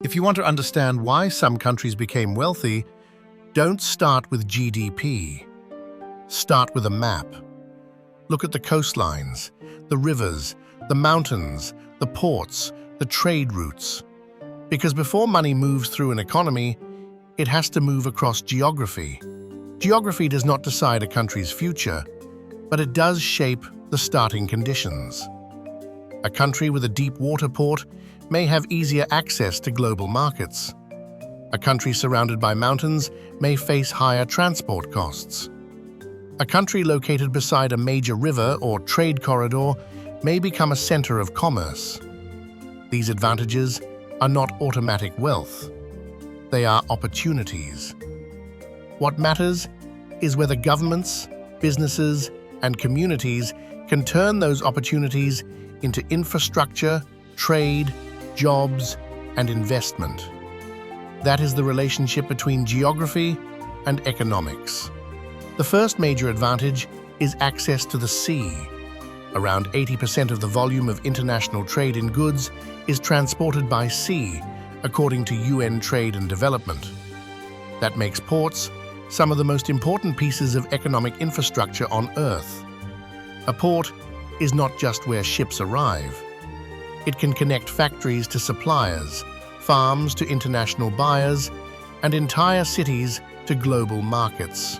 If you want to understand why some countries became wealthy, don't start with GDP. Start with a map. Look at the coastlines, the rivers, the mountains, the ports, the trade routes. Because before money moves through an economy, it has to move across geography. Geography does not decide a country's future, but it does shape the starting conditions. A country with a deep water port may have easier access to global markets. A country surrounded by mountains may face higher transport costs. A country located beside a major river or trade corridor may become a center of commerce. These advantages are not automatic wealth. They are opportunities. What matters is whether governments, businesses, and communities can turn those opportunities into infrastructure, trade, jobs, and investment. That is the relationship between geography and economics. The first major advantage is access to the sea. Around 80% of the volume of international trade in goods is transported by sea, according to UN Trade and Development. That makes ports some of the most important pieces of economic infrastructure on Earth. A port is not just where ships arrive. It can connect factories to suppliers, farms to international buyers, and entire cities to global markets.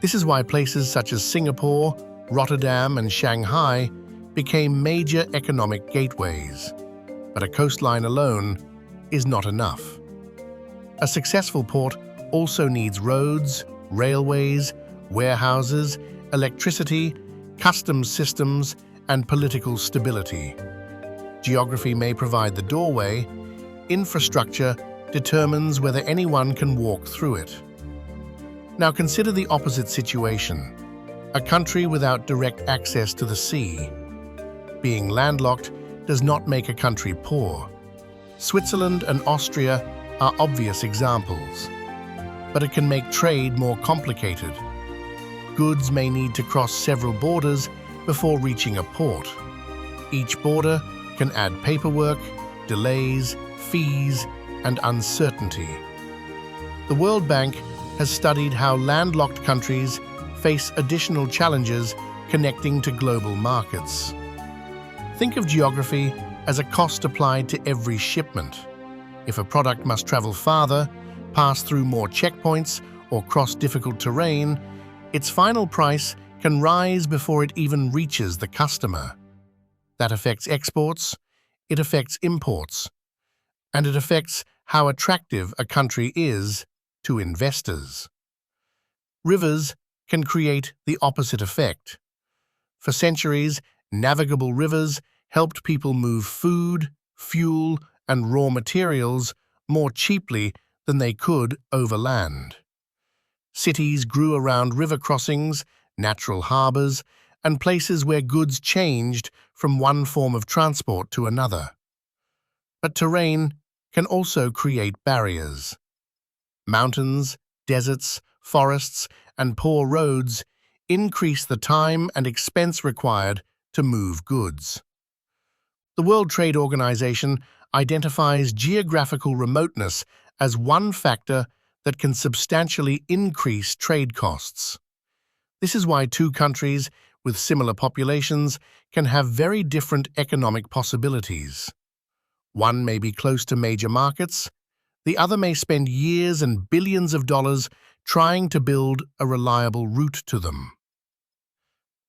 This is why places such as Singapore, Rotterdam, and Shanghai became major economic gateways. But a coastline alone is not enough. A successful port also needs roads, railways, warehouses, electricity, customs systems, and political stability. Geography may provide the doorway. Infrastructure determines whether anyone can walk through it. Now consider the opposite situation: a country without direct access to the sea. Being landlocked does not make a country poor. Switzerland and Austria are obvious examples. But it can make trade more complicated. Goods may need to cross several borders before reaching a port. Each border can add paperwork, delays, fees, and uncertainty. The World Bank has studied how landlocked countries face additional challenges connecting to global markets. Think of geography as a cost applied to every shipment. If a product must travel farther, pass through more checkpoints, or cross difficult terrain, its final price can rise before it even reaches the customer. That affects exports, it affects imports, and it affects how attractive a country is to investors. Rivers can create the opposite effect. For centuries, navigable rivers helped people move food, fuel, and raw materials more cheaply than they could over land. Cities grew around river crossings, natural harbors, and places where goods changed from one form of transport to another. But terrain can also create barriers. Mountains, deserts, forests, and poor roads increase the time and expense required to move goods. The World Trade Organization identifies geographical remoteness as one factor that can substantially increase trade costs. This is why two countries with similar populations can have very different economic possibilities. One may be close to major markets, the other may spend years and billions of dollars trying to build a reliable route to them.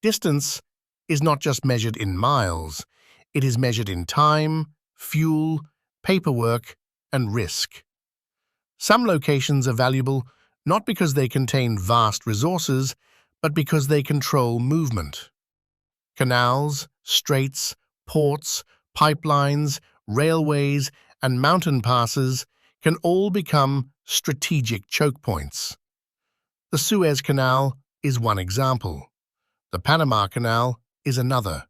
Distance is not just measured in miles, it is measured in time, fuel, paperwork, and risk. Some locations are valuable not because they contain vast resources, but because they control movement. Canals, straits, ports, pipelines, railways, and mountain passes can all become strategic choke points. The Suez Canal is one example. The Panama Canal is another.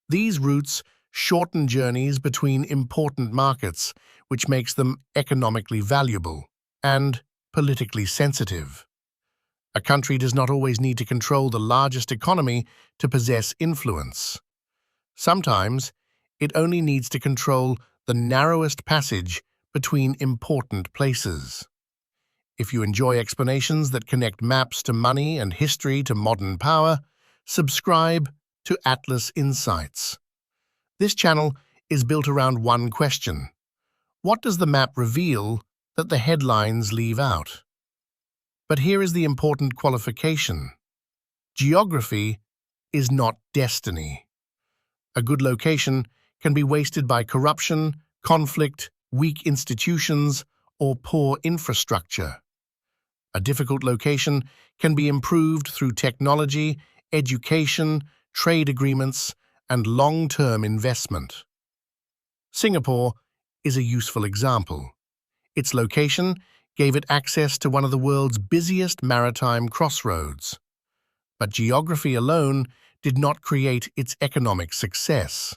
These routes shorten journeys between important markets, which makes them economically valuable and politically sensitive. A country does not always need to control the largest economy to possess influence. Sometimes, it only needs to control the narrowest passage between important places. If you enjoy explanations that connect maps to money and history to modern power, subscribe to Atlas Insights. This channel is built around one question. What does the map reveal that the headlines leave out? But here is the important qualification. Geography is not destiny. A good location can be wasted by corruption, conflict, weak institutions, or poor infrastructure. A difficult location can be improved through technology, education, trade agreements, and long-term investment. Singapore is a useful example. Its location gave it access to one of the world's busiest maritime crossroads. But geography alone did not create its economic success.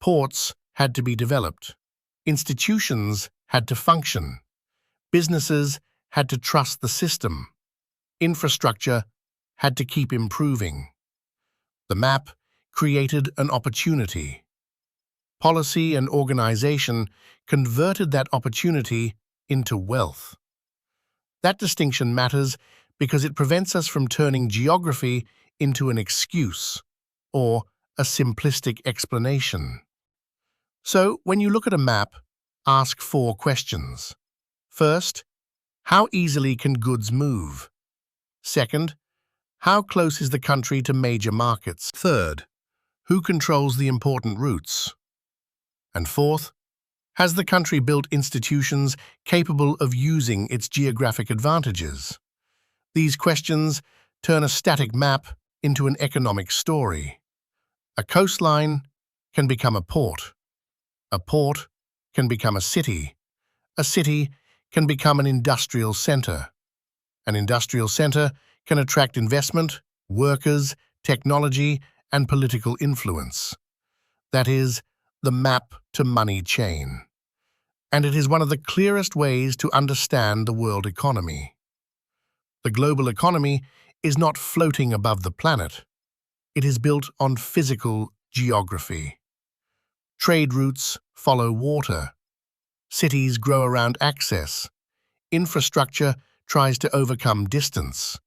Ports had to be developed. Institutions had to function. Businesses had to trust the system. Infrastructure had to keep improving. The map created an opportunity. Policy and organization converted that opportunity into wealth. That distinction matters because it prevents us from turning geography into an excuse or a simplistic explanation. So, when you look at a map, ask 4 questions. First, how easily can goods move? Second, how close is the country to major markets? Third, who controls the important routes? And fourth, has the country built institutions capable of using its geographic advantages? These questions turn a static map into an economic story. A coastline can become a port. A port can become a city. A city can become an industrial center. An industrial center can attract investment, workers, technology, and political influence. That is the map-to-money chain. And it is one of the clearest ways to understand the world economy. The global economy is not floating above the planet. It is built on physical geography. Trade routes follow water. Cities grow around access. Infrastructure tries to overcome distance.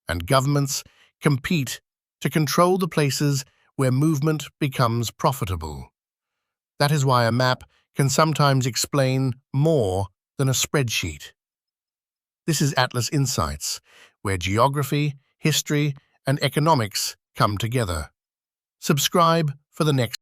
And governments compete to control the places where movement becomes profitable. That is why a map can sometimes explain more than a spreadsheet. This is Atlas Insights, where geography, history, and economics come together. Subscribe for the next